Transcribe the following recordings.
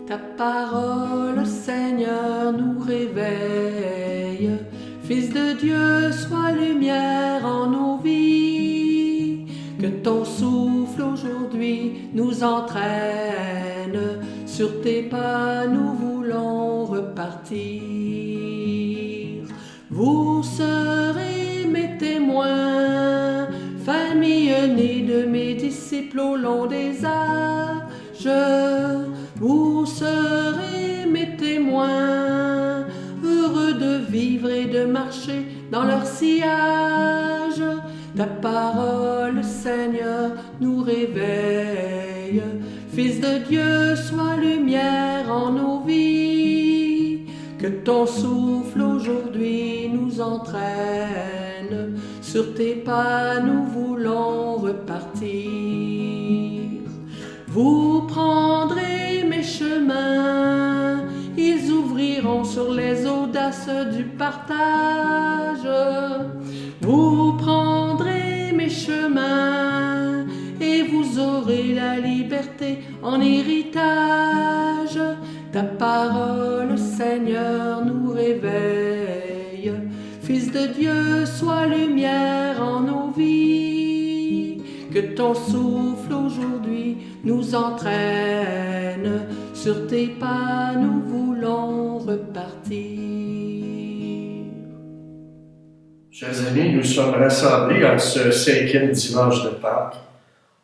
Ta parole, Seigneur, nous réveille. Fils de Dieu, sois lumière en nos vies. Que ton souffle aujourd'hui nous entraîne. Sur tes pas, nous voulons repartir. Vous serez mes témoins, famille née de mes disciples au long des âges. Vous serez mes témoins, heureux de vivre et de marcher dans leur sillage. Ta parole, Seigneur, nous réveille. Fils de Dieu, sois lumière en nos vies. Que ton souffle aujourd'hui nous entraîne. Sur tes pas, nous voulons repartir. Vous prendrez mes chemins, ils ouvriront sur les audaces du partage. Vous prendrez mes chemins et vous aurez la liberté en héritage. Ta parole, Seigneur, nous réveille. Fils de Dieu, sois lumière en nos vies. Que ton souffle aujourd'hui nous entraîne. Sur tes pas, nous voulons repartir. Chers amis, nous sommes rassemblés en ce 5e dimanche de Pâques,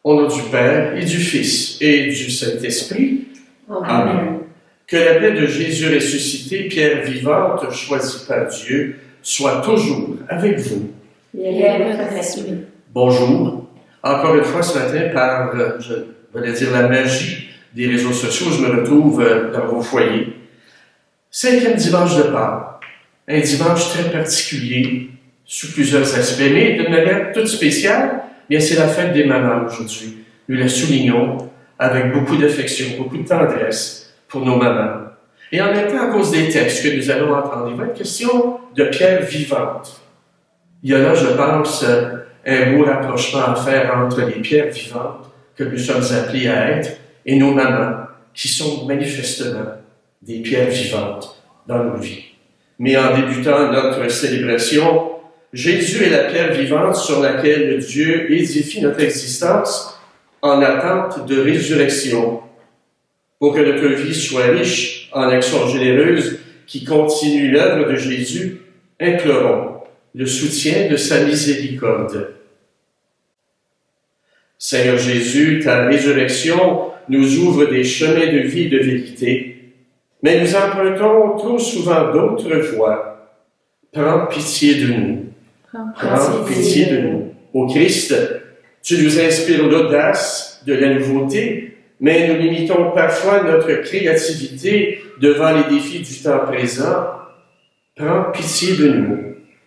au nom du Père et du Fils et du Saint-Esprit. Amen. Que la paix de Jésus ressuscité, pierre vivante, choisie par Dieu, soit toujours avec vous. Et avec votre esprit. Bonjour. Encore une fois ce matin, par, je vais dire, la magie des réseaux sociaux, je me retrouve dans vos foyers. 5e dimanche de Pâques. Un dimanche très particulier, sous plusieurs aspects, mais d'une manière toute spéciale, bien c'est la fête des mamans aujourd'hui. Nous la soulignons avec beaucoup d'affection, beaucoup de tendresse pour nos mamans. Et en même temps, à cause des textes que nous allons entendre, il va être question de pierre vivante. Il y a là, je pense, un beau rapprochement à faire entre les pierres vivantes que nous sommes appelés à être et nos mamans, qui sont manifestement des pierres vivantes dans nos vies. Mais en débutant notre célébration, Jésus est la pierre vivante sur laquelle Dieu édifie notre existence en attente de résurrection. Pour que notre vie soit riche en actions généreuses qui continuent l'œuvre de Jésus, implorons le soutien de sa miséricorde. Seigneur Jésus, ta résurrection nous ouvre des chemins de vie et de vérité, mais nous empruntons trop souvent d'autres voies. Prends pitié de nous. Prends pitié de nous. Ô Christ, tu nous inspires l'audace de la nouveauté, mais nous limitons parfois notre créativité devant les défis du temps présent. Prends pitié de nous.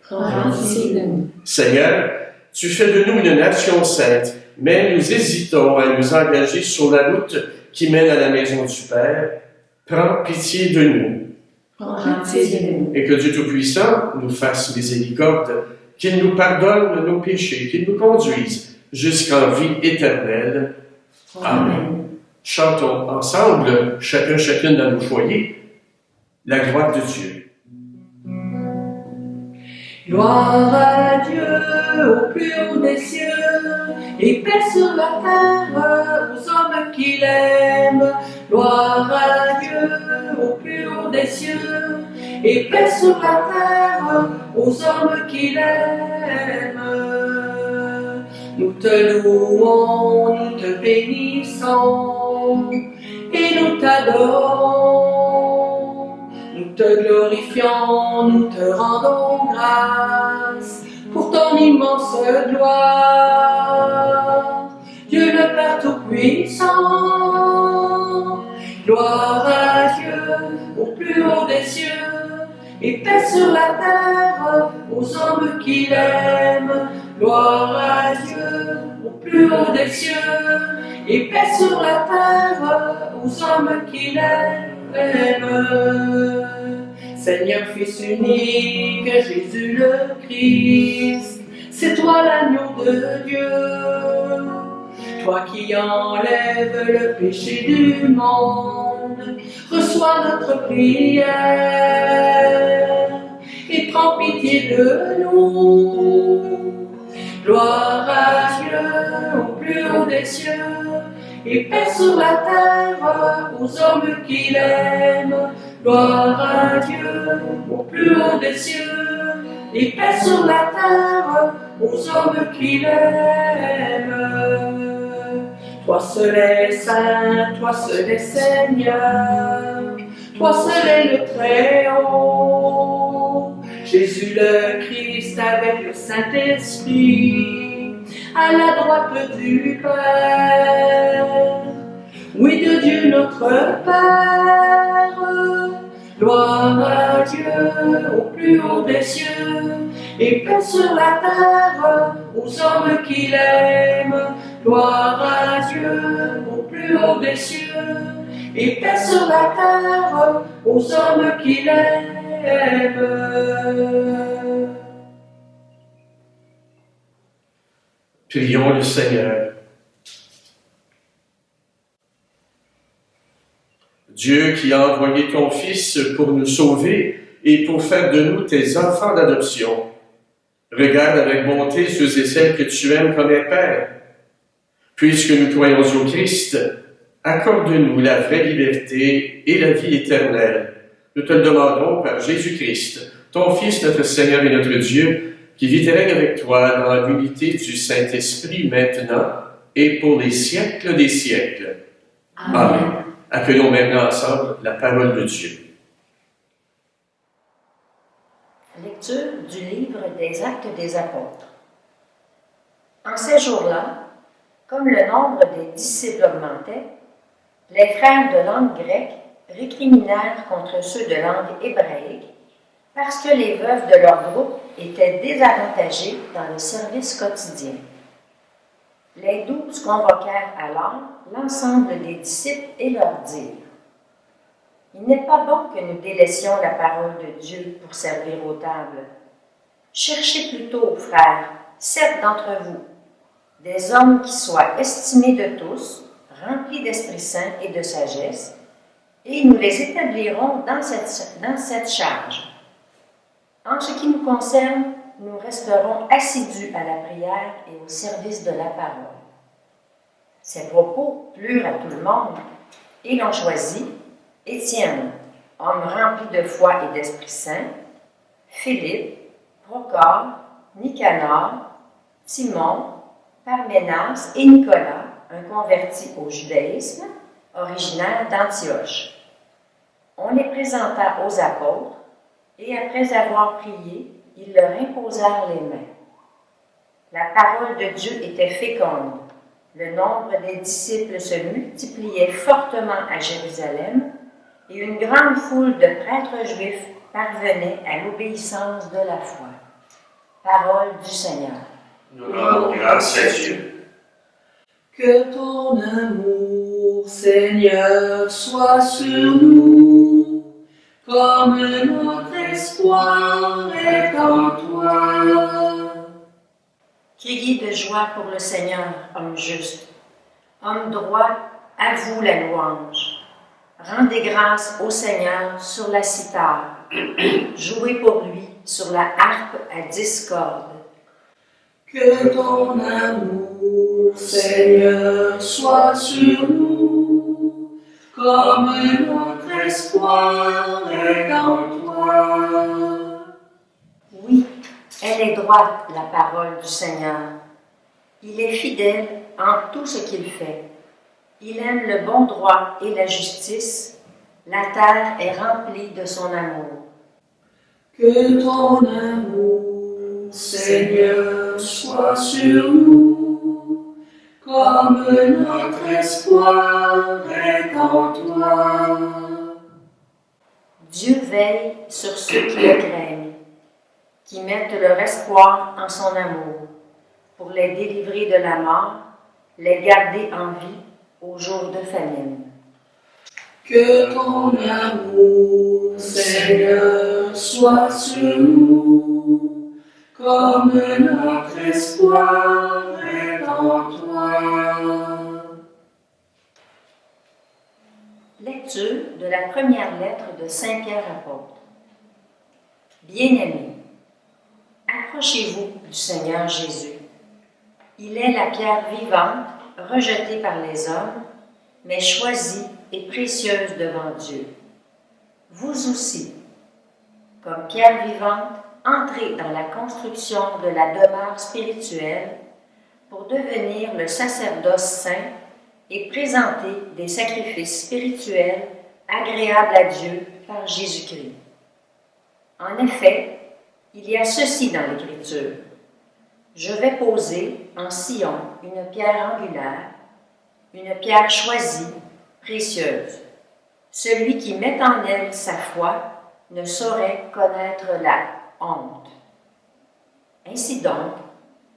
Prends pitié de nous. Seigneur, tu fais de nous une nation sainte, mais nous hésitons à nous engager sur la route qui mène à la maison du Père. Prends pitié de nous. Prends pitié de nous. Et que Dieu Tout-Puissant nous fasse miséricorde, qu'il nous pardonne nos péchés, qu'il nous conduise jusqu'en vie éternelle. Amen. Chantons ensemble, chacune dans nos foyers, la gloire de Dieu. Gloire à Dieu au plus haut des cieux, et paix sur la terre aux hommes qui l'aiment. Gloire à Dieu au plus haut des cieux, et paix sur la terre aux hommes qui l'aiment. Nous te louons, nous te bénissons, et nous t'adorons. Nous te glorifions, nous te rendons grâce pour ton immense gloire. Dieu le Père Tout-Puissant, gloire à Dieu au plus haut des cieux, et paix sur la terre aux hommes qui l'aiment. Gloire à Dieu au plus haut des cieux, et paix sur la terre aux hommes qui l'aiment. Seigneur Fils unique, Jésus le Christ, c'est toi l'agneau de Dieu, toi qui enlèves le péché du monde. monde, reçois notre prière et prends pitié de nous. Gloire à Dieu au plus haut des cieux et paix sur la terre aux hommes qu'il aime. Gloire à Dieu au plus haut des cieux et paix sur la terre aux hommes qu'il aime. Toi seul est saint, toi seul est Seigneur, toi seul est le Très-Haut. Jésus le Christ avec le Saint-Esprit, à la droite du Père. Oui, de Dieu notre Père, gloire à Dieu au plus haut des cieux, et paix sur la terre aux hommes qu'il aime. Gloire à Dieu au plus haut des cieux, et paix sur la terre aux hommes qu'il aime. Prions le Seigneur. Dieu qui a envoyé ton Fils pour nous sauver et pour faire de nous tes enfants d'adoption, regarde avec bonté ceux et celles que tu aimes comme un Père. Puisque nous croyons au Christ, accorde-nous la vraie liberté et la vie éternelle. Nous te le demandons par Jésus-Christ, ton Fils, notre Seigneur et notre Dieu, qui vit et règne avec toi dans l'unité du Saint-Esprit maintenant et pour les siècles des siècles. Amen. Accueillons maintenant ensemble la parole de Dieu. Lecture du livre des Actes des Apôtres. En ces jours-là, comme le nombre des disciples augmentait, les frères de langue grecque récriminèrent contre ceux de langue hébraïque parce que les veuves de leur groupe étaient désavantagées dans le service quotidien. Les 12 convoquèrent alors l'ensemble des disciples et leur dirent : « Il n'est pas bon que nous délaissions la parole de Dieu pour servir aux tables. Cherchez plutôt, frères, 7 d'entre vous, des hommes qui soient estimés de tous, remplis d'Esprit Saint et de sagesse, et nous les établirons dans cette charge. En ce qui nous concerne, nous resterons assidus à la prière et au service de la parole. » Ces propos plurent à tout le monde, et l'on choisit Étienne, homme rempli de foi et d'Esprit Saint, Philippe, Procorde, Nicanor, Simon, Parménas et Nicolas, un converti au judaïsme, originaire d'Antioche. On les présenta aux apôtres, et après avoir prié, ils leur imposèrent les mains. La parole de Dieu était féconde. Le nombre des disciples se multipliait fortement à Jérusalem, et une grande foule de prêtres juifs parvenait à l'obéissance de la foi. Parole du Seigneur. Nous rendons grâce à Dieu. Que ton amour, Seigneur, soit sur nous, comme notre espoir est en toi. Criez de joie pour le Seigneur, homme juste. Homme droit, à vous la louange. Rendez grâce au Seigneur sur la cithare. Jouez pour lui sur la harpe à 10 cordes. Que ton amour, Seigneur, soit sur nous, comme notre espoir est en toi. Oui, elle est droite, la parole du Seigneur. Il est fidèle en tout ce qu'il fait. Il aime le bon droit et la justice. La terre est remplie de son amour. Que ton amour, Seigneur, soit sur nous, comme notre espoir est en toi. Dieu veille sur ceux qui le craignent, qui mettent leur espoir en son amour, pour les délivrer de la mort, les garder en vie au jour de famine. Que ton amour, Seigneur, soit sur nous, comme notre espoir est en toi. Lecture de la première lettre de Saint Pierre apôtre. Bien-aimés, approchez-vous du Seigneur Jésus. Il est la pierre vivante, rejetée par les hommes, mais choisie et précieuse devant Dieu. Vous aussi, comme pierre vivante, entrez dans la construction de la demeure spirituelle pour devenir le sacerdoce saint et présenter des sacrifices spirituels agréables à Dieu par Jésus-Christ. En effet, il y a ceci dans l'Écriture. Je vais poser en Sion une pierre angulaire, une pierre choisie, précieuse. Celui qui met en elle sa foi ne saurait connaître la honte. Ainsi donc,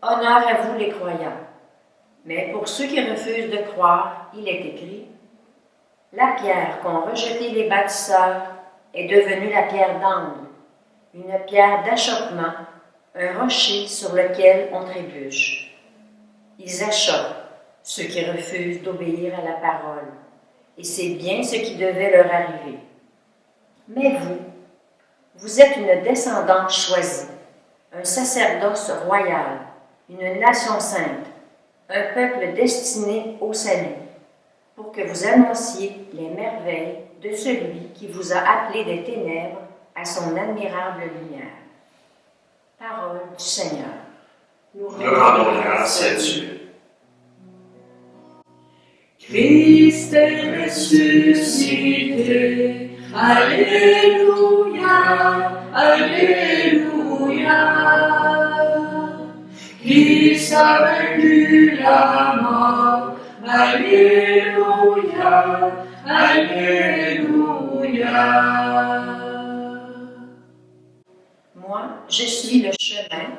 honneur à vous les croyants. Mais pour ceux qui refusent de croire, il est écrit « La pierre qu'ont rejetée les bâtisseurs est devenue la pierre d'angle, une pierre d'achoppement, un rocher sur lequel on trébuche. Ils achoppent ceux qui refusent d'obéir à la parole, et c'est bien ce qui devait leur arriver. Mais vous êtes une descendante choisie, un sacerdoce royal, une nation sainte, un peuple destiné au salut, pour que vous annonciez les merveilles de celui qui vous a appelé des ténèbres à son admirable lumière. Parole du Seigneur. Nous rendons grâce à Dieu. Christ est ressuscité. Alléluia, Alléluia. Christ a vaincu la mort. Alléluia, Alléluia. Moi, je suis le chemin,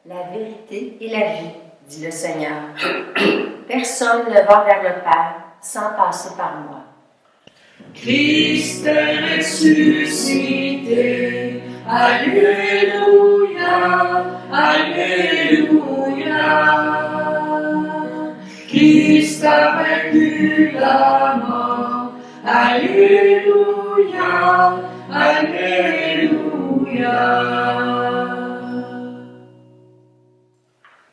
la vérité et la vie, dit le Seigneur. Personne ne va vers le Père sans passer par moi. Christ est ressuscité. Alléluia, Alléluia. Christ a vaincu la mort. Alléluia, Alléluia.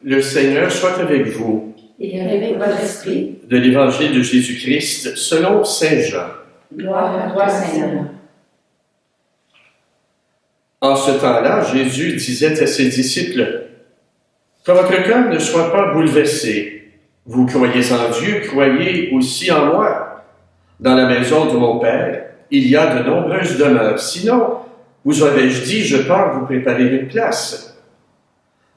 Le Seigneur soit avec vous. Et avec votre esprit, De l'Évangile de Jésus-Christ selon Saint Jean. gloire à toi, Seigneur. En ce temps-là, Jésus disait à ses disciples, « Que votre cœur ne soit pas bouleversé. Vous croyez en Dieu, croyez aussi en moi. Dans la maison de mon Père, il y a de nombreuses demeures. Sinon, vous aurais-je dit, je pars vous préparer une place.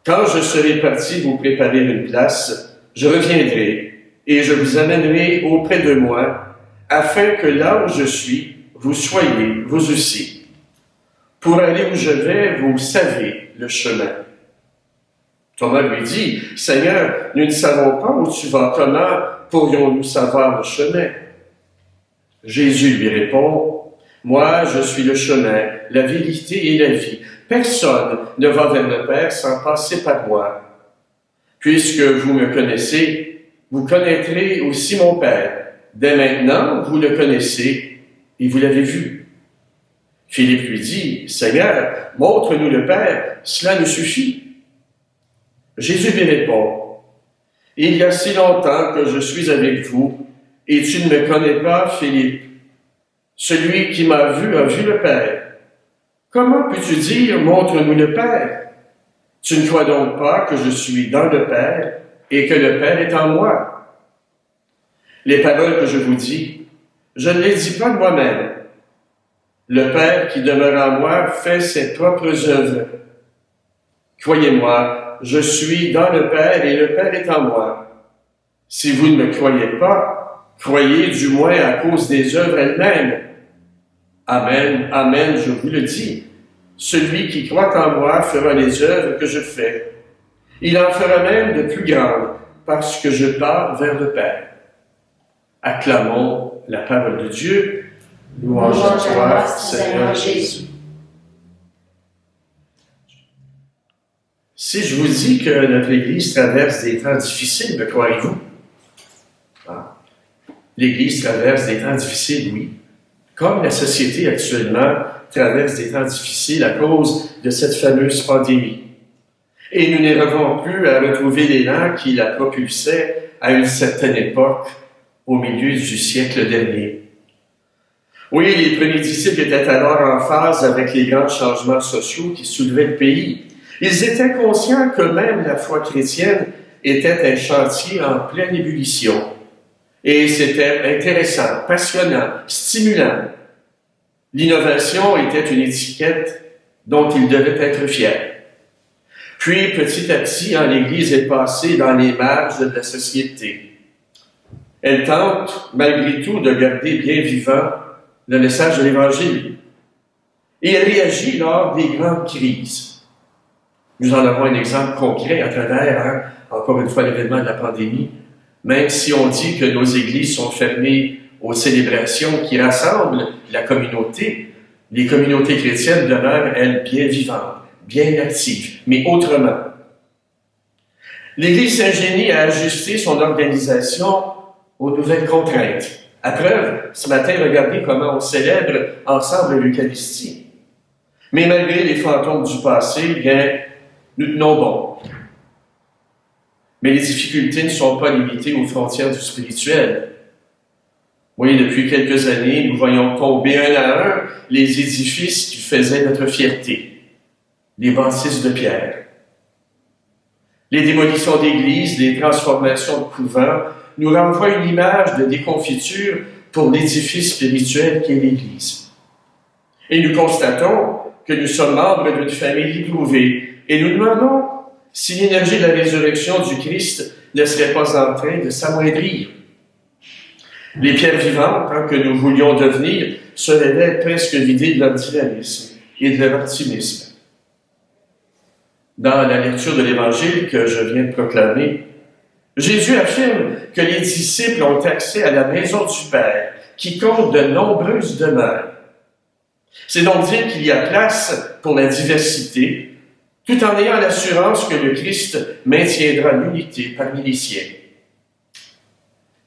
Quand je serai parti vous préparer une place, je reviendrai et je vous amènerai auprès de moi, afin que là où je suis, vous soyez, vous aussi. Pour aller où je vais, vous savez le chemin. » Thomas lui dit, « Seigneur, nous ne savons pas où tu vas, comment pourrions-nous savoir le chemin? » Jésus lui répond, « Moi, je suis le chemin, la vérité et la vie. Personne ne va vers le Père sans passer par moi. Puisque vous me connaissez, vous connaîtrez aussi mon Père. Dès maintenant, vous le connaissez et vous l'avez vu. » Philippe lui dit, « Seigneur, montre-nous le Père, cela nous suffit. » Jésus lui répond, « Il y a si longtemps que je suis avec vous, et tu ne me connais pas, Philippe. Celui qui m'a vu a vu le Père. Comment peux-tu dire, montre-nous le Père? Tu ne crois donc pas que je suis dans le Père et que le Père est en moi? Les paroles que je vous dis, je ne les dis pas de moi-même. Le Père qui demeure en moi fait ses propres œuvres. Croyez-moi, je suis dans le Père et le Père est en moi. Si vous ne me croyez pas, croyez du moins à cause des œuvres elles-mêmes. Amen, amen, je vous le dis. Celui qui croit en moi fera les œuvres que je fais. Il en fera même de plus grandes, parce que je pars vers le Père. Acclamons la parole de Dieu. Louange à toi, Seigneur Jésus. Si je vous dis que notre Église traverse des temps difficiles, me croirez-vous? L'Église traverse des temps difficiles, oui. comme la société actuellement traverse des temps difficiles à cause de cette fameuse pandémie. Et nous n'arrivons plus à retrouver l'élan qui la propulsait à une certaine époque, au milieu du siècle dernier. Oui, les premiers disciples étaient alors en phase avec les grands changements sociaux qui soulevaient le pays. Ils étaient conscients que même la foi chrétienne était un chantier en pleine ébullition. Et c'était intéressant, passionnant, stimulant. L'innovation était une étiquette dont ils devaient être fiers. Puis, petit à petit, l'Église est passée dans les marges de la société. Elle tente, malgré tout, de garder bien vivant le message de l'Évangile. Et elle réagit lors des grandes crises. Nous en avons un exemple concret à travers, encore une fois, l'événement de la pandémie. Même si on dit que nos églises sont fermées aux célébrations qui rassemblent la communauté, les communautés chrétiennes demeurent, elles, bien vivantes, bien actives, mais autrement. L'Église s'ingénie à ajuster son organisation aux nouvelles contraintes. À preuve, ce matin, regardez comment on célèbre ensemble l'Eucharistie. Mais malgré les fantômes du passé, bien, nous tenons bon. Mais les difficultés ne sont pas limitées aux frontières du spirituel. Oui, depuis quelques années, nous voyons tomber un à un les édifices qui faisaient notre fierté, les bâtisses de pierre. Les démolitions d'églises, les transformations de couvents nous renvoient une image de déconfiture pour l'édifice spirituel qu'est l'Église. Et nous constatons que nous sommes membres d'une famille éprouvée et nous demandons si l'énergie de la résurrection du Christ ne serait pas en train de s'amoindrir. Les pierres vivantes que nous voulions devenir se révèlent presque vidées de leur dynamisme et de leur optimisme. Dans la lecture de l'Évangile que je viens de proclamer, Jésus affirme que les disciples ont accès à la maison du Père, qui compte de nombreuses demeures. C'est donc dire qu'il y a place pour la diversité, tout en ayant l'assurance que le Christ maintiendra l'unité parmi les siens.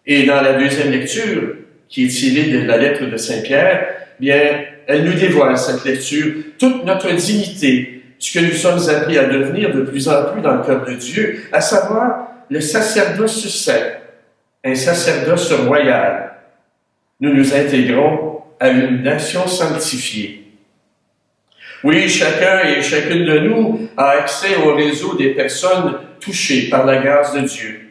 Et dans la deuxième lecture, qui est tirée de la lettre de Saint Pierre, bien, elle nous dévoile, cette lecture, toute notre dignité, ce que nous sommes appelés à devenir de plus en plus dans le cœur de Dieu, à savoir le sacerdoce saint, un sacerdoce royal. Nous nous intégrons à une nation sanctifiée. Oui, chacun et chacune de nous a accès au réseau des personnes touchées par la grâce de Dieu.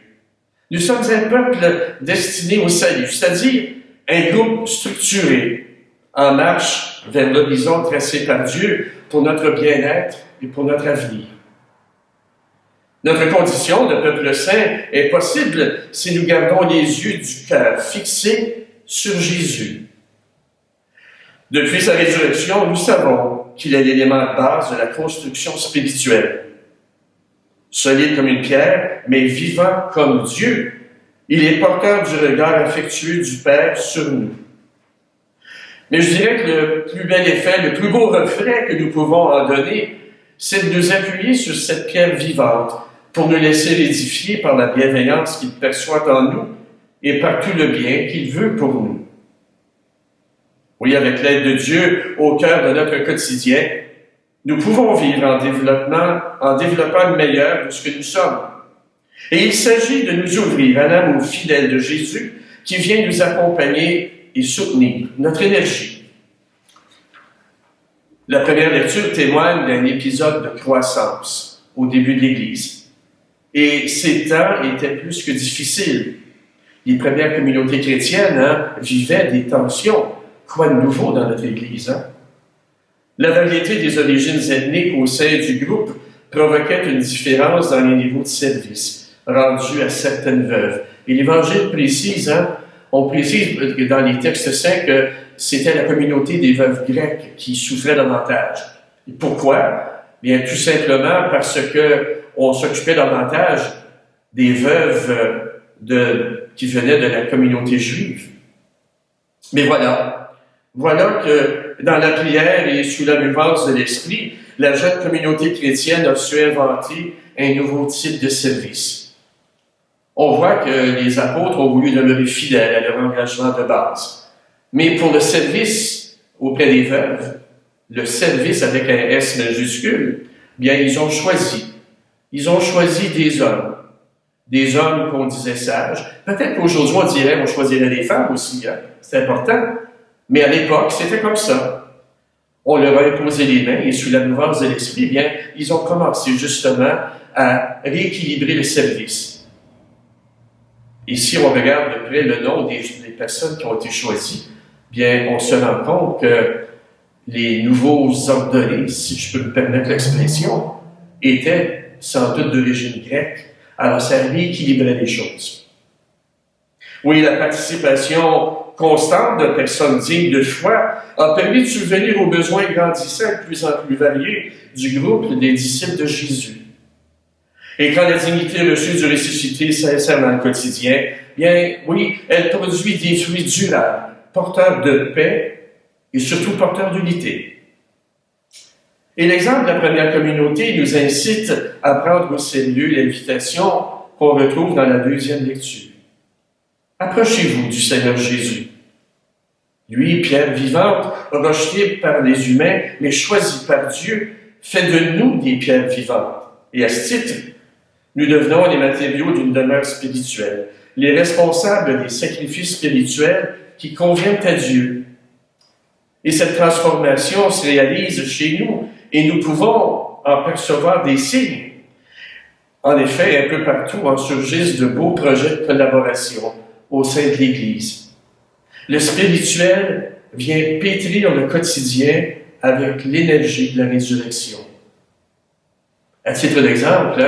Nous sommes un peuple destiné au salut, c'est-à-dire un groupe structuré, en marche vers l'horizon tracé par Dieu pour notre bien-être et pour notre avenir. Notre condition de peuple saint est possible si nous gardons les yeux du cœur fixés sur Jésus. Depuis sa résurrection, nous savons qu'il est l'élément de base de la construction spirituelle. Solide comme une pierre, mais vivant comme Dieu, il est porteur du regard affectueux du Père sur nous. Mais je dirais que le plus bel effet, le plus beau reflet que nous pouvons en donner, c'est de nous appuyer sur cette pierre vivante pour nous laisser édifier par la bienveillance qu'il perçoit en nous et par tout le bien qu'il veut pour nous. Oui, avec l'aide de Dieu au cœur de notre quotidien, nous pouvons vivre en développant le meilleur de ce que nous sommes. Et il s'agit de nous ouvrir à l'amour fidèle de Jésus qui vient nous accompagner et soutenir notre énergie. La première lecture témoigne d'un épisode de croissance au début de l'Église. Et ces temps étaient plus que difficiles. Les premières communautés chrétiennes vivaient des tensions. Quoi de nouveau dans notre Église? La variété des origines ethniques au sein du groupe provoquait une différence dans les niveaux de service rendus à certaines veuves. Et l'Évangile précise, on précise dans les textes saints que c'était la communauté des veuves grecques qui souffrait davantage. Et pourquoi? Bien, tout simplement parce que on s'occupait davantage des veuves qui venaient de la communauté juive. Mais voilà que dans la prière et sous la mouvance de l'Esprit, la jeune communauté chrétienne a su inventer un nouveau type de service. On voit que les apôtres ont voulu demeurer fidèles à leur engagement de base. Mais pour le service auprès des veuves, le service avec un S majuscule, bien, ils ont choisi. Ils ont choisi des hommes qu'on disait sages. Peut-être qu'aujourd'hui, on dirait, on choisirait des femmes aussi, hein? C'est important. Mais à l'époque, c'était comme ça. On leur a imposé les mains et sous la mouvance de l'esprit, bien, ils ont commencé justement à rééquilibrer le service. Et si on regarde de près le nom des personnes qui ont été choisies, bien, on se rend compte que les nouveaux ordonnés, si je peux me permettre l'expression, étaient sans doute d'origine grecque. Alors, ça rééquilibrait les choses. Oui, la participation constante de personnes dignes de foi a permis de subvenir aux besoins grandissants de plus en plus variés du groupe des disciples de Jésus. Et quand la dignité reçue du ressuscité s'insère dans le quotidien, bien, oui, elle produit des fruits durables, porteurs de paix et surtout porteurs d'unité. Et l'exemple de la première communauté nous incite à prendre au sérieux l'invitation qu'on retrouve dans la deuxième lecture. Approchez-vous du Seigneur Jésus. Lui, pierre vivante, rejetée par les humains, mais choisie par Dieu, fait de nous des pierres vivantes. Et à ce titre, nous devenons les matériaux d'une demeure spirituelle, les responsables des sacrifices spirituels qui conviennent à Dieu. Et cette transformation se réalise chez nous et nous pouvons en percevoir des signes. En effet, un peu partout en surgissent de beaux projets de collaboration au sein de l'Église. Le spirituel vient pétrir le quotidien avec l'énergie de la résurrection. À titre d'exemple,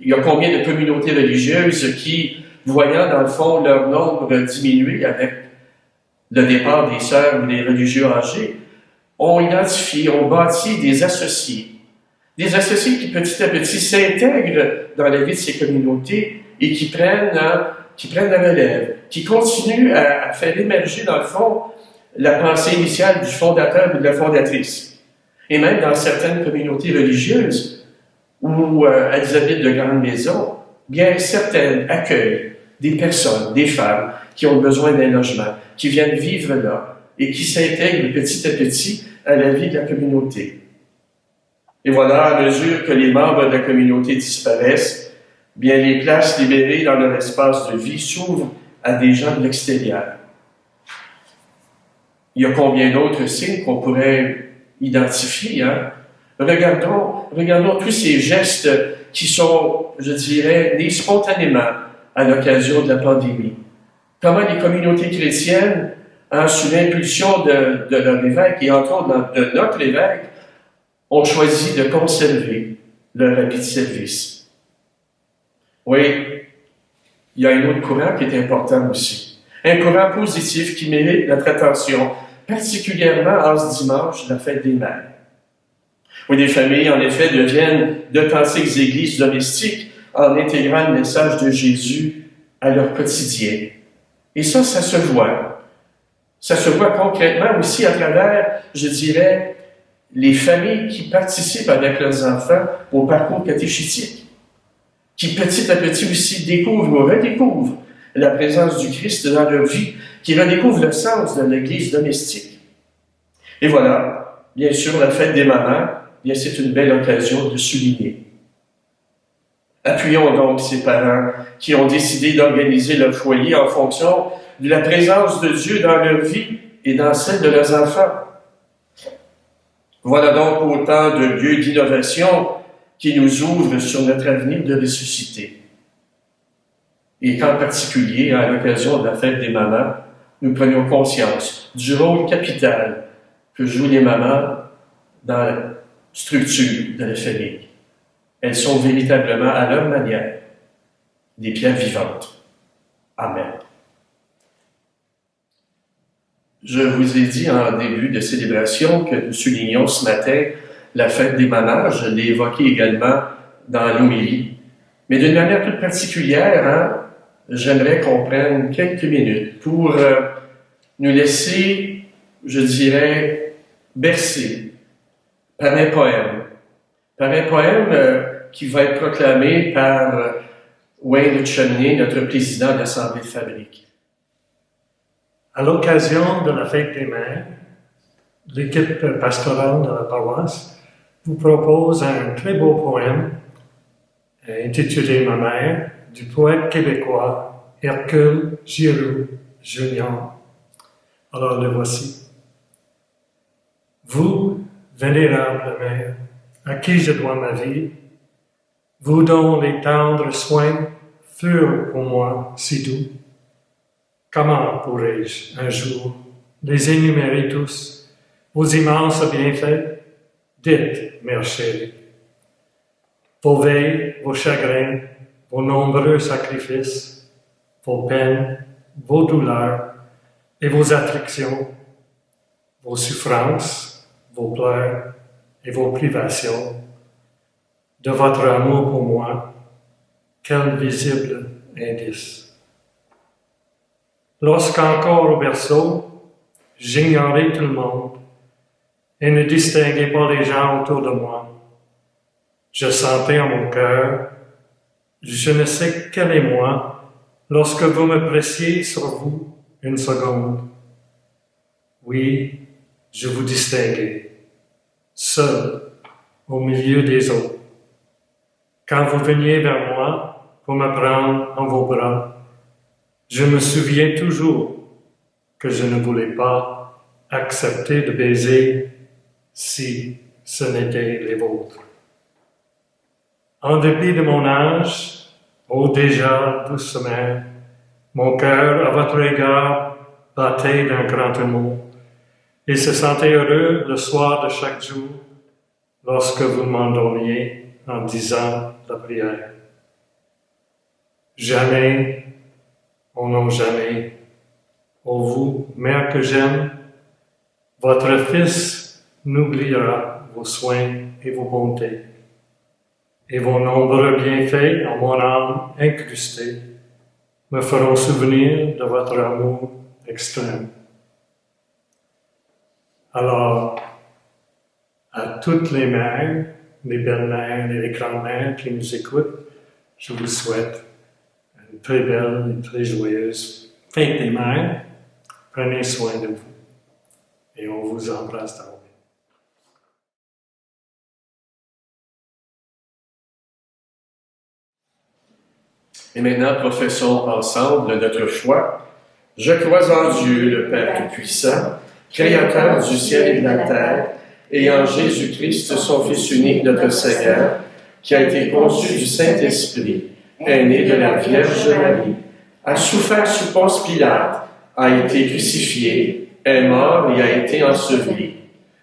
il y a combien de communautés religieuses qui, voyant dans le fond leur nombre diminuer avec le départ des sœurs ou des religieux âgés, ont identifié, ont bâti des associés qui petit à petit s'intègrent dans la vie de ces communautés et qui prennent la relève, qui continuent à faire émerger dans le fond la pensée initiale du fondateur ou de la fondatrice. Et même dans certaines communautés religieuses où elles habitent de grandes maisons, bien certaines accueillent des personnes, des femmes qui ont besoin d'un logement, qui viennent vivre là et qui s'intègrent petit à petit à la vie de la communauté. Et voilà, à mesure que les membres de la communauté disparaissent, bien les places libérées dans leur espace de vie s'ouvrent à des gens de l'extérieur. Il y a combien d'autres signes qu'on pourrait identifier, hein? Regardons tous ces gestes qui sont, je dirais, nés spontanément à l'occasion de la pandémie. Comment les communautés chrétiennes, sous l'impulsion de leur évêque et entre autres de notre évêque, ont choisi de conserver leur habit de service. Oui, il y a un autre courant qui est important aussi. Un courant positif qui mérite notre attention, particulièrement en ce dimanche de la fête des mères. Oui, des familles, en effet, deviennent d'authentiques églises domestiques en intégrant le message de Jésus à leur quotidien. Et ça se voit. Ça se voit concrètement aussi à travers, je dirais, les familles qui participent avec leurs enfants au parcours catéchétique, qui petit à petit aussi découvrent ou redécouvrent la présence du Christ dans leur vie, qui redécouvrent le sens de l'Église domestique. Et voilà, bien sûr, la fête des mamans, bien c'est une belle occasion de souligner. Appuyons donc ces parents qui ont décidé d'organiser leur foyer en fonction de la présence de Dieu dans leur vie et dans celle de leurs enfants. Voilà donc autant de lieux d'innovation qui nous ouvrent sur notre avenir de ressuscité. Et qu'en particulier, à l'occasion de la fête des mamans, nous prenions conscience du rôle capital que jouent les mamans dans la structure de la famille. Elles sont véritablement, à leur manière, des pierres vivantes. Amen. Je vous ai dit en début de célébration que nous soulignions ce matin la fête des mamans. Je l'ai évoqué également dans l'homélie. Mais d'une manière toute particulière, j'aimerais qu'on prenne quelques minutes pour nous laisser, je dirais, bercer par un poème. Par un poème qui va être proclamé par Wayne Chumney, notre président de l'Assemblée de Fabrique. À l'occasion de la fête des mères, l'équipe pastorale de la paroisse vous propose un très beau poème intitulé Ma mère, du poète québécois Hercule Giroux Junior. Alors le voici. Vous, vénérable mère, à qui je dois ma vie, vous dont les tendres soins furent pour moi si doux, comment pourrais-je un jour les énumérer tous, vos immenses bienfaits? Dites, mère chérie. Vos veilles, vos chagrins, vos nombreux sacrifices, vos peines, vos douleurs et vos afflictions, vos souffrances, vos pleurs et vos privations, de votre amour pour moi, quel visible indice. Lorsqu'encore au berceau, j'ignorais tout le monde et ne distinguais pas les gens autour de moi, je sentais en mon cœur, je ne sais quel émoi, lorsque vous me pressiez sur vous une seconde. Oui, je vous distinguais, seul, au milieu des autres. Quand vous veniez vers moi pour me prendre en vos bras, je me souviens toujours que je ne voulais pas accepter de baiser si ce n'étaient les vôtres. En dépit de mon âge, ô déjà douce mère, mon cœur à votre égard battait d'un grand amour et se sentait heureux le soir de chaque jour lorsque vous m'endormiez en disant la prière. Jamais, oh non jamais, ô vous, mère que j'aime, votre Fils n'oubliera vos soins et vos bontés, et vos nombreux bienfaits en mon âme incrustée me feront souvenir de votre amour extrême. Alors, à toutes les mères, les belles-mères et les grandes-mères qui nous écoutent, je vous souhaite une très belle et très joyeuse fête des mères. Prenez soin de vous et on vous embrasse dans Et maintenant, professons ensemble notre foi. Je crois en Dieu, le Père Tout-Puissant, Créateur du ciel et de la terre, et en Jésus-Christ, son Fils unique, notre Seigneur, qui a été conçu du Saint-Esprit, est né de la Vierge Marie, a souffert sous Ponce Pilate, a été crucifié, est mort et a été enseveli,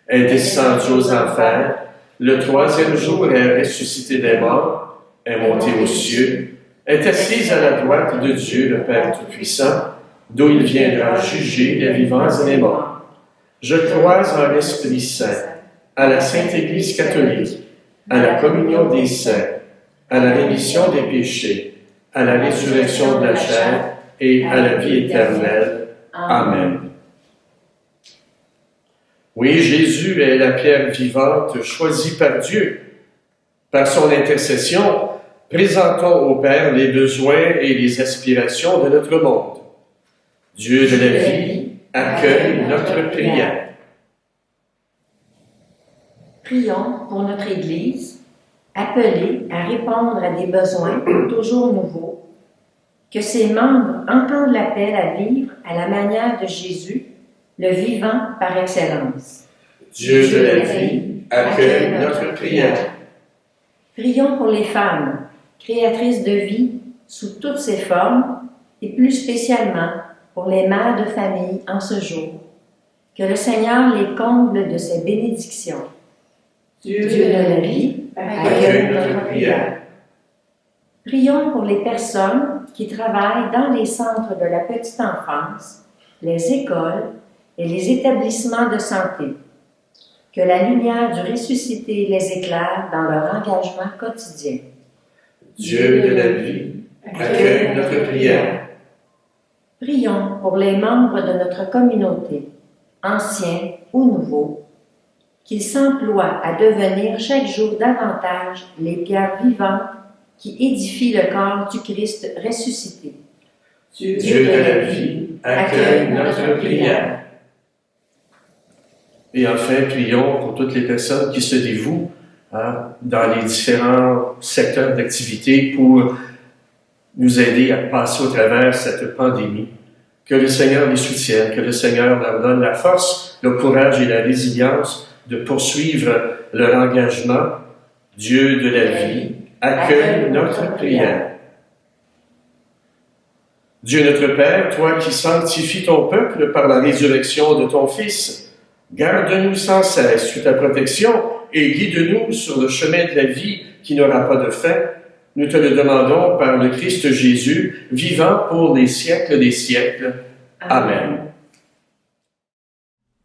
est descendu aux enfers, le troisième jour est ressuscité des morts, est monté aux cieux, est assise à la droite de Dieu, le Père Tout-Puissant, d'où il viendra juger les vivants et les morts. Je crois en l'Esprit Saint, à la Sainte Église catholique, à la communion des saints, à la rémission des péchés, à la résurrection de la chair et à la vie éternelle. Amen. Oui, Jésus est la pierre vivante choisie par Dieu. Par son intercession, présentons au Père les besoins et les aspirations de notre monde. Dieu de la vie accueille notre prière. Prions pour notre Église, appelée à répondre à des besoins toujours nouveaux, que ses membres entendent l'appel à vivre à la manière de Jésus, le vivant par excellence. Dieu de la vie accueille notre prière. Prions pour les femmes, créatrices de vie sous toutes ses formes, et plus spécialement pour les mères de famille en ce jour. Que le Seigneur les comble de ses bénédictions. Dieu de la vie accueille notre prière. Prions pour les personnes qui travaillent dans les centres de la petite enfance, les écoles et les établissements de santé. Que la lumière du ressuscité les éclaire dans leur engagement quotidien. Dieu de la vie accueille notre prière. Prions pour les membres de notre communauté, anciens ou nouveaux, qu'ils s'emploient à devenir chaque jour davantage les pierres vivantes qui édifient le corps du Christ ressuscité. Dieu de la vie accueille notre prière. Et enfin, prions pour toutes les personnes qui se dévouent dans les différents secteurs d'activité pour nous aider à passer au travers cette pandémie. Que le Seigneur les soutienne, que le Seigneur leur donne la force, le courage et la résilience de poursuivre leur engagement. Dieu de la vie, accueille notre prière. Dieu notre Père, toi qui sanctifies ton peuple par la résurrection de ton Fils, garde-nous sans cesse sous ta protection et guide-nous sur le chemin de la vie qui n'aura pas de fin. Nous te le demandons par le Christ Jésus, vivant pour les siècles des siècles. Amen.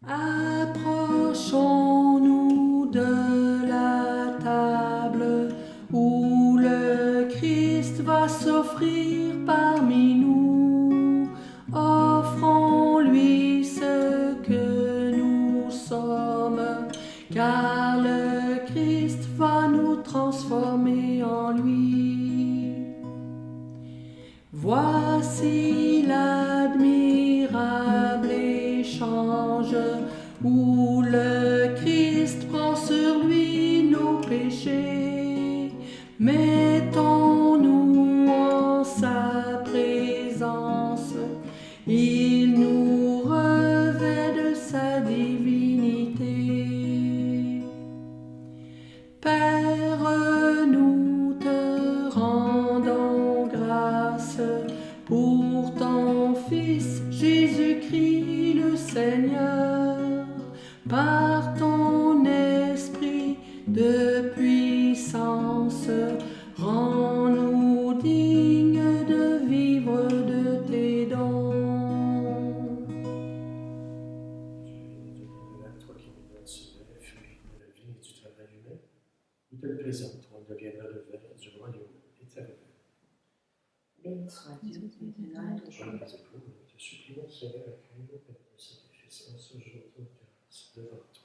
Approchons-nous de la table où le Christ va s'offrir parmi nous. Offrons-lui ce que nous sommes, car le Christ va nous transformer en lui. Voici l'admirable échange où le Christ prend sur lui nos péchés. Mettons-nous en sa présence, il nous revêt de sa divinité. Père, nous te rendons grâce pour ton Fils Jésus-Christ le Seigneur, par ton esprit de puissance, rends-nous dignes de vivre de tes dons. Toi qui nous donnes ce vrai fruit de la vie et du travail humain, nous te le présentons, il deviendra le verre du royaume éternel. Béni sois-tu, maintenant et toujours. Nous te supplions, Seigneur, accueille nos peines, nos sacrifices en ce jour de grâce devant toi.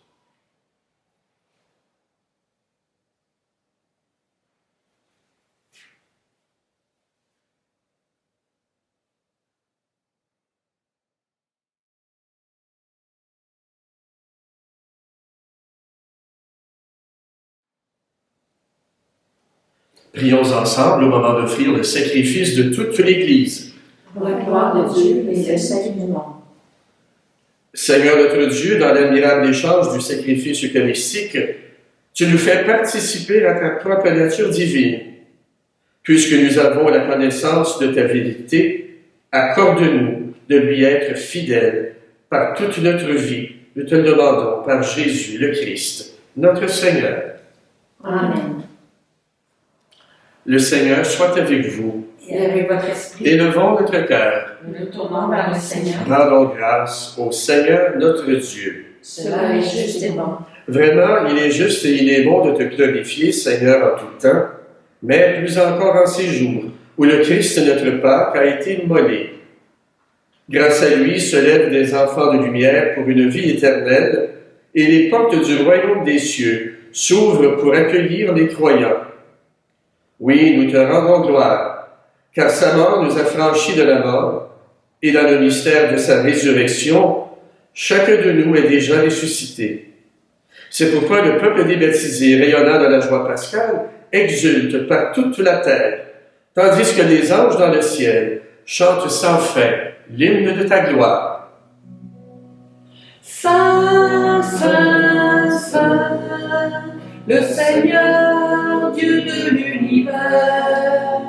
Prions ensemble au moment d'offrir le sacrifice de toute l'Église. Pour la gloire de Dieu et le salut du monde. Seigneur notre Dieu, dans l'admirable échange du sacrifice eucharistique, tu nous fais participer à ta propre nature divine. Puisque nous avons la connaissance de ta vérité, accorde-nous de lui être fidèles par toute notre vie. Nous te le demandons par Jésus le Christ, notre Seigneur. Amen. Le Seigneur soit avec vous. Et avec votre esprit, Élevons notre cœur. nous nous tournons vers le Seigneur. Rendons grâce au Seigneur notre Dieu. Cela est juste et bon. Vraiment, il est juste et il est bon de te glorifier, Seigneur, en tout temps, mais plus encore en ces jours où le Christ, notre Pâque, a été immolé. Grâce à lui se lèvent des enfants de lumière pour une vie éternelle, et les portes du royaume des cieux s'ouvrent pour accueillir les croyants. Oui, nous te rendons gloire, car sa mort nous a franchis de la mort, et dans le mystère de sa résurrection, chacun de nous est déjà ressuscité. C'est pourquoi le peuple des baptisés, rayonnant de la joie pascale, exulte par toute la terre, tandis que les anges dans le ciel chantent sans fin l'hymne de ta gloire. Saint, Saint, Saint, le Seigneur, Dieu de l'univers.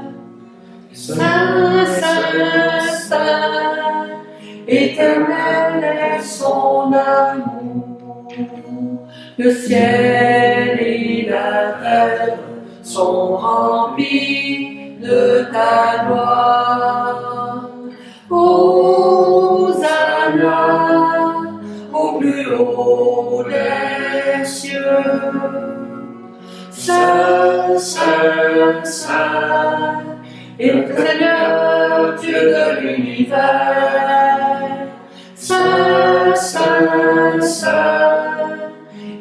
Saint, Saint, Saint, éternel est son amour. Le ciel et la terre sont remplis de ta gloire. Hosanna au plus haut des cieux. Saint, Saint, Saint, et le Seigneur, Dieu de l'univers. Saint, Saint, Saint,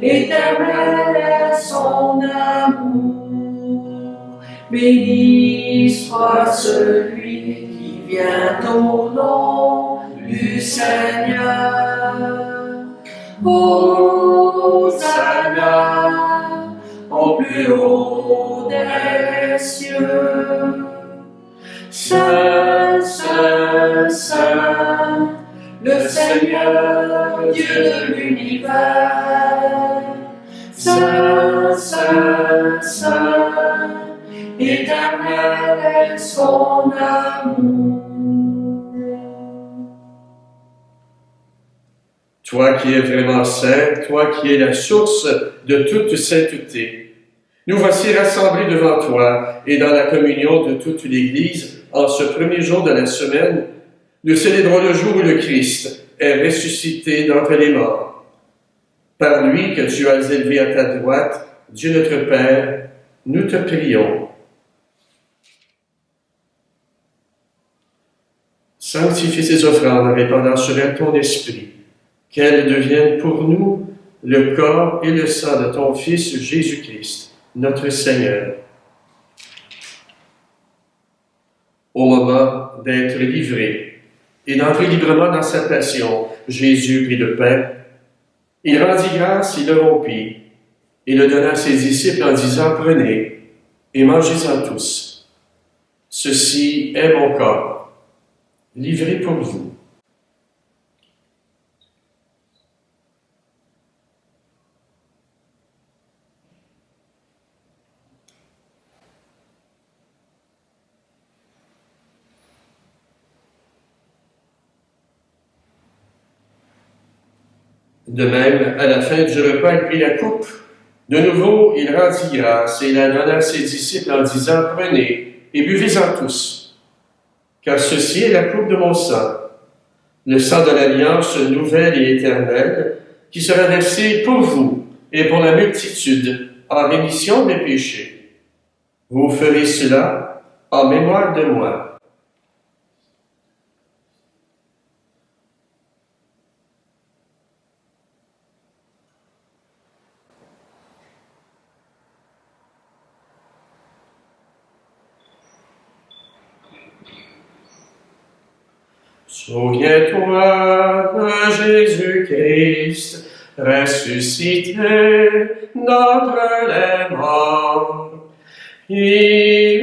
éternel est son amour. Béni soit celui qui vient au nom du Seigneur. Hosanna au plus haut des cieux. Saint, Saint, Saint, le Seigneur Dieu de l'univers. Saint, Saint, Saint, éternel est son amour. Toi qui es vraiment saint, toi qui es la source de toute sainteté, nous voici rassemblés devant toi et dans la communion de toute l'Église en ce premier jour de la semaine. Nous célébrons le jour où le Christ est ressuscité d'entre les morts. Par lui que tu as élevé à ta droite, Dieu notre Père, nous te prions. Sanctifie ces offrandes en répandant sur elles ton esprit, qu'elles deviennent pour nous le corps et le sang de ton Fils Jésus-Christ, notre Seigneur. Au moment d'être livré et d'entrer librement dans sa passion, Jésus prit le pain, il rendit grâce, il le rompit, et le donna à ses disciples en disant, « Prenez et mangez-en tous. Ceci est mon corps, livré pour vous. » De même, à la fin du repas, il prit la coupe. De nouveau, il rendit grâce et la donna à ses disciples en disant, « Prenez et buvez-en tous, car ceci est la coupe de mon sang, le sang de l'alliance nouvelle et éternelle, qui sera versé pour vous et pour la multitude en rémission des péchés. Vous ferez cela en mémoire de moi. » Souviens-toi de Jésus-Christ, ressuscité d'entre les morts. Il est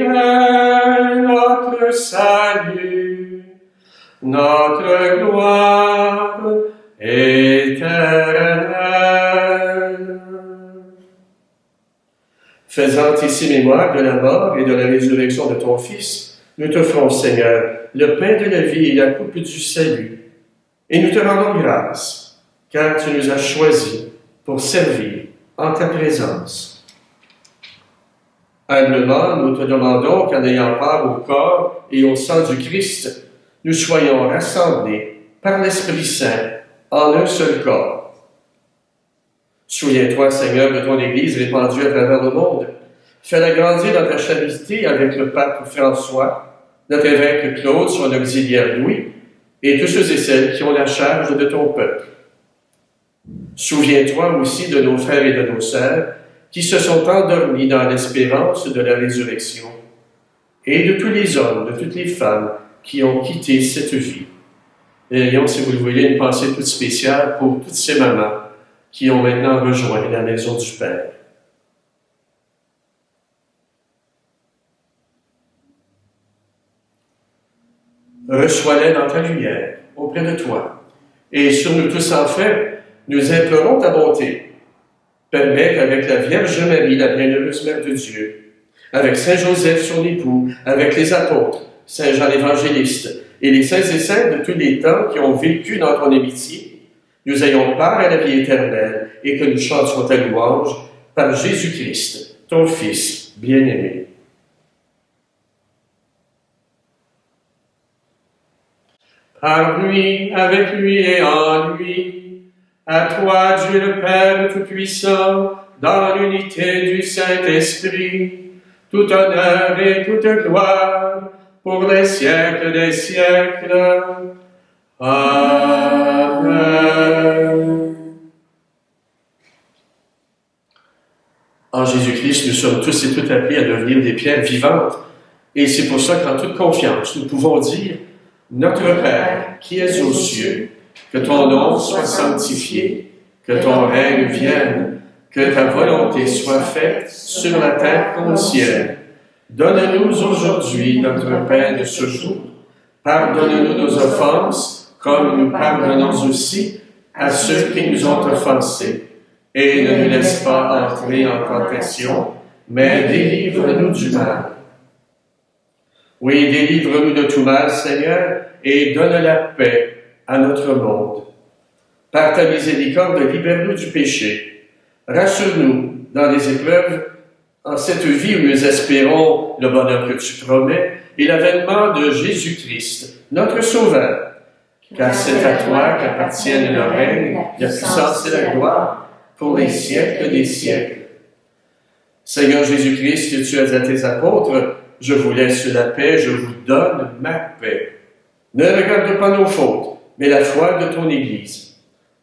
notre salut, notre gloire éternelle. Faisant ici mémoire de la mort et de la résurrection de ton Fils, nous t'offrons, Seigneur, le pain de la vie et la coupe du salut, et nous te rendons grâce, car tu nous as choisis pour servir en ta présence. Humblement, nous te demandons qu'en ayant part au corps et au sang du Christ, nous soyons rassemblés par l'Esprit Saint en un seul corps. Souviens-toi, Seigneur, de ton Église répandue à travers le monde. Fais-la grandir dans ta charité avec le pape François, notre évêque Claude, son auxiliaire Louis, et tous ceux et celles qui ont la charge de ton peuple. Souviens-toi aussi de nos frères et de nos sœurs qui se sont endormis dans l'espérance de la résurrection, et de tous les hommes, de toutes les femmes qui ont quitté cette vie. Et ayons, si vous le voulez, une pensée toute spéciale pour toutes ces mamans qui ont maintenant rejoint la maison du Père. Reçois-les dans ta lumière, auprès de toi. Et sur nous tous enfin, nous implorons ta bonté. Permets qu'avec la Vierge Marie, la bienheureuse Mère de Dieu, avec Saint Joseph, son époux, avec les apôtres, Saint Jean l'Évangéliste, et les saints et saintes de tous les temps qui ont vécu dans ton amitié, nous ayons part à la vie éternelle et que nous chantions ta louange par Jésus-Christ, ton Fils bien-aimé. Par lui, avec lui et en lui, à toi, Dieu le Père Tout-Puissant, dans l'unité du Saint-Esprit, tout honneur et toute gloire, pour les siècles des siècles. Amen. En Jésus-Christ, nous sommes tous et toutes appelés à devenir des pierres vivantes, et c'est pour ça qu'en toute confiance, nous pouvons dire: Notre Père, qui es aux cieux, que ton nom soit sanctifié, que ton règne vienne, que ta volonté soit faite sur la terre comme au ciel. Donne-nous aujourd'hui notre pain de ce jour. Pardonne-nous nos offenses, comme nous pardonnons aussi à ceux qui nous ont offensés. Et ne nous laisse pas entrer en tentation, mais délivre-nous du mal. Oui, délivre-nous de tout mal, Seigneur, et donne la paix à notre monde. Par ta miséricorde, libère-nous du péché. Rassure-nous dans les épreuves, en cette vie où nous espérons le bonheur que tu promets et l'avènement de Jésus-Christ, notre Sauveur. Car c'est à toi qu'appartiennent le règne, la puissance et la gloire pour les siècles des siècles. Seigneur Jésus-Christ, tu as à tes apôtres, je vous laisse la paix, je vous donne ma paix. Ne regarde pas nos fautes, mais la foi de ton Église.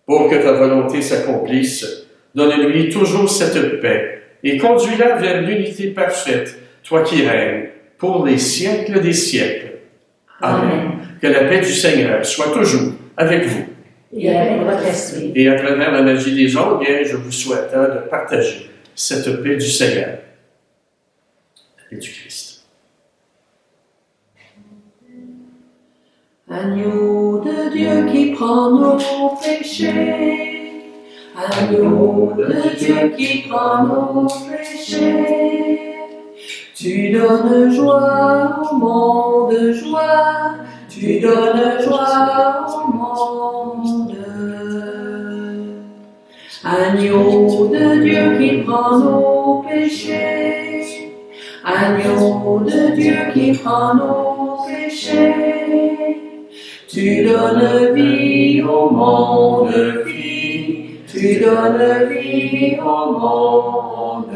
Pour que ta volonté s'accomplisse, donne-lui toujours cette paix et conduis-la vers l'unité parfaite, toi qui règnes pour les siècles des siècles. Amen. Que la paix du Seigneur soit toujours avec vous. Et avec votre esprit. Et à travers la magie des ondes, bien, je vous souhaite de partager cette paix du Seigneur. La paix du Christ. Agneau de Dieu qui prend nos péchés, agneau de Dieu qui prend nos péchés, tu donnes joie au monde, joie, tu donnes joie au monde. Agneau de Dieu qui prend nos péchés, agneau de Dieu qui prend nos péchés, tu donnes vie au monde, vie, tu donnes vie au monde.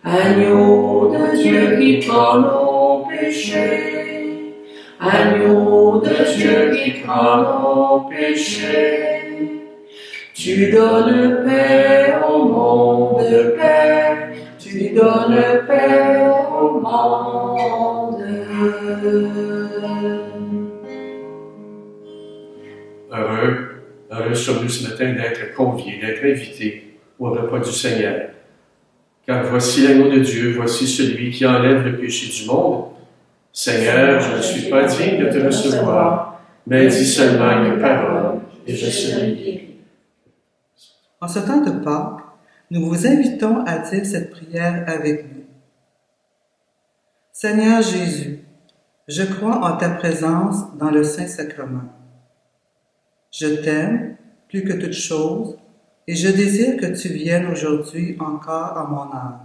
Agneau de Dieu qui prend nos péchés, agneau de Dieu qui prend nos péchés, tu donnes paix au monde, Père, tu donnes paix au monde. Heureux sommes-nous ce matin d'être conviés, d'être invités au repas du Seigneur. Car voici l'agneau de Dieu, voici celui qui enlève le péché du monde. Seigneur, je ne suis pas digne de te recevoir, mais dis seulement une parole, et je serai guéri. En ce temps de Pâques, nous vous invitons à dire cette prière avec nous. Seigneur Jésus, je crois en ta présence dans le Saint-Sacrement. Je t'aime plus que toute chose et je désire que tu viennes aujourd'hui encore à mon âme.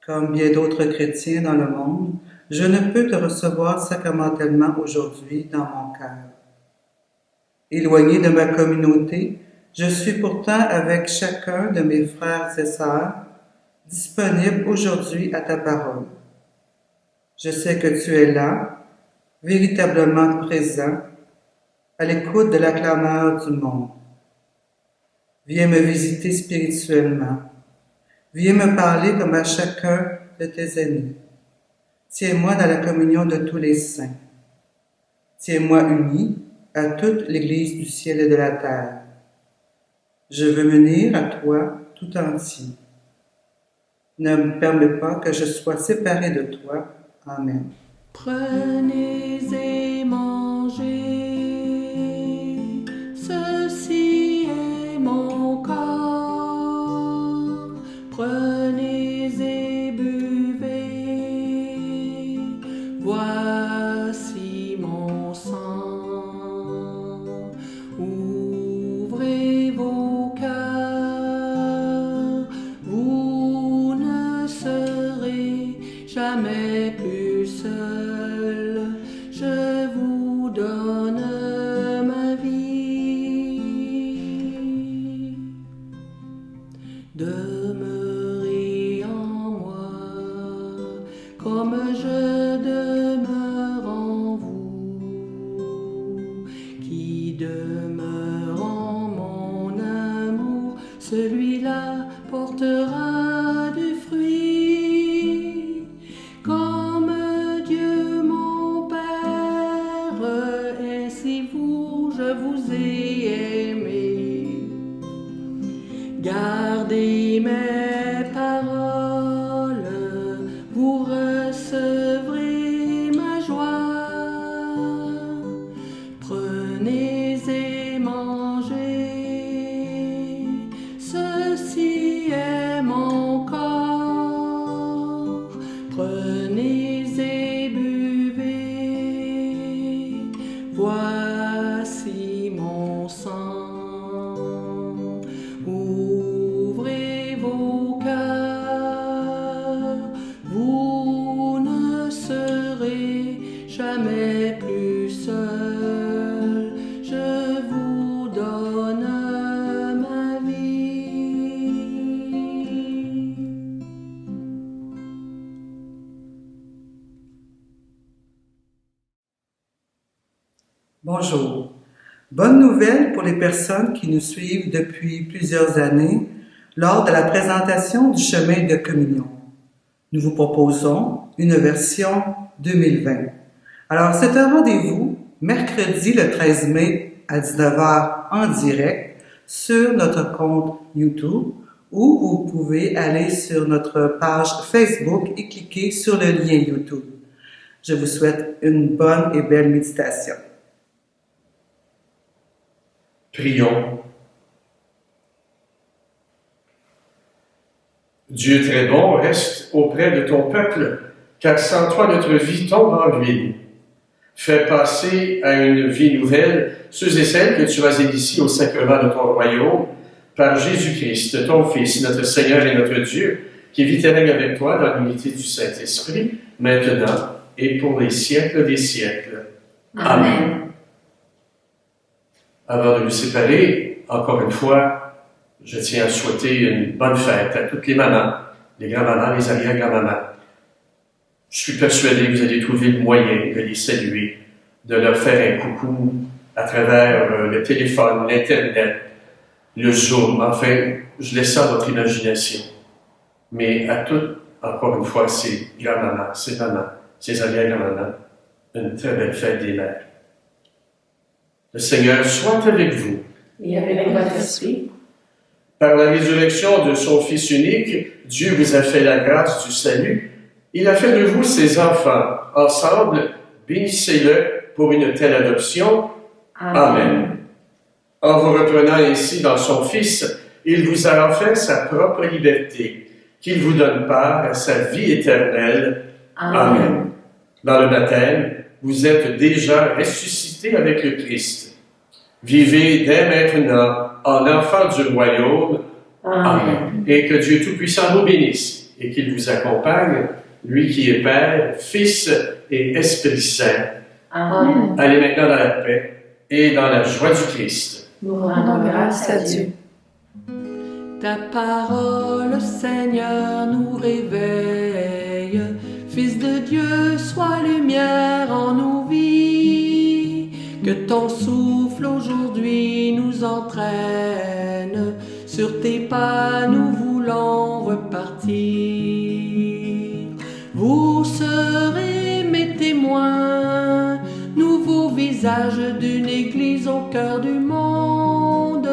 Comme bien d'autres chrétiens dans le monde, je ne peux te recevoir sacramentellement aujourd'hui dans mon cœur. Éloigné de ma communauté, je suis pourtant avec chacun de mes frères et sœurs, disponible aujourd'hui à ta parole. Je sais que tu es là, véritablement présent, à l'écoute de la clameur du monde. Viens me visiter spirituellement. Viens me parler comme à chacun de tes amis. Tiens-moi dans la communion de tous les saints. Tiens-moi uni à toute l'Église du ciel et de la terre. Je veux m'unir à toi tout entier. Ne me permets pas que je sois séparé de toi. Amen. Prenez et mangez, ceci est mon corps. Prenez et buvez, voici mon sang. Ouvrez vos cœurs, vous ne serez jamais plus seul, je vous donne ma vie. Demeurez en moi, comme je demeure en vous, qui demeure en mon amour, celui-là portera du fruit. Comme Dieu mon prenez mes paroles, vous recevrez ma joie. Prenez et mangez, ceci est mon corps. Prenez et buvez, voici mon sang. Ouvrez vos cœurs, vous ne serez jamais plus seul. Je vous donne ma vie. Bonjour. Bonne nouvelle pour les personnes qui nous suivent depuis plusieurs années lors de la présentation du chemin de communion. Nous vous proposons une version 2020. Alors, c'est un rendez-vous mercredi le 13 mai à 19h en direct sur notre compte YouTube ou vous pouvez aller sur notre page Facebook et cliquer sur le lien YouTube. Je vous souhaite une bonne et belle méditation. Prions. Dieu très bon, reste auprès de ton peuple, car sans toi notre vie tombe en ruine. Fais passer à une vie nouvelle ceux et celles que tu as initiés au sacrement de ton royaume, par Jésus-Christ, ton Fils, notre Seigneur et notre Dieu, qui vit et règne avec toi dans l'unité du Saint-Esprit, maintenant et pour les siècles des siècles. Amen. Avant de nous séparer, encore une fois, je tiens à souhaiter une bonne fête à toutes les mamans, les grands-mamans, les arrière-grands-mamans. Je suis persuadé que vous allez trouver le moyen de les saluer, de leur faire un coucou à travers le téléphone, l'Internet, le Zoom. Enfin, je laisse ça à votre imagination. Mais à toutes, encore une fois, ces grands-mamans, ces mamans, ces arrière-grands-mamans, une très belle fête des mères. Le Seigneur soit avec vous. Et avec votre esprit. Par la résurrection de son Fils unique, Dieu vous a fait la grâce du salut. Il a fait de vous ses enfants. Ensemble, bénissez-le pour une telle adoption. Amen. En vous reprenant ainsi dans son Fils, il vous a offert sa propre liberté, qu'il vous donne part à sa vie éternelle. Amen. Dans le baptême, vous êtes déjà ressuscités avec le Christ. Vivez dès maintenant en enfants du royaume. Amen. Et que Dieu Tout-Puissant vous bénisse et qu'il vous accompagne, lui qui est Père, Fils et Esprit Saint. Amen. Allez maintenant dans la paix et dans la joie du Christ. Nous rendons grâce à Dieu. Ta parole, Seigneur, nous réveille. Fils de Dieu, sois lumière en nos vies. Que ton souffle aujourd'hui nous entraîne. Sur tes pas, nous voulons repartir. Vous serez mes témoins, nouveau visage d'une église au cœur du monde.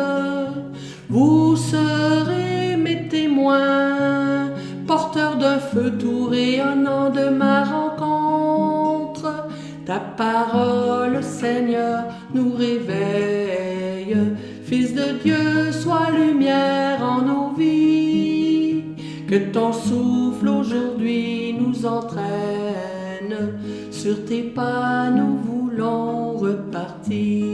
Vous serez mes témoins, porteurs d'un feu tout rayonnant de ma rencontre. Ta parole, Seigneur, nous réveille. Fils de Dieu, sois lumière en nos vies. Que ton souffle aujourd'hui nous entraîne. Sur tes pas, nous voulons repartir.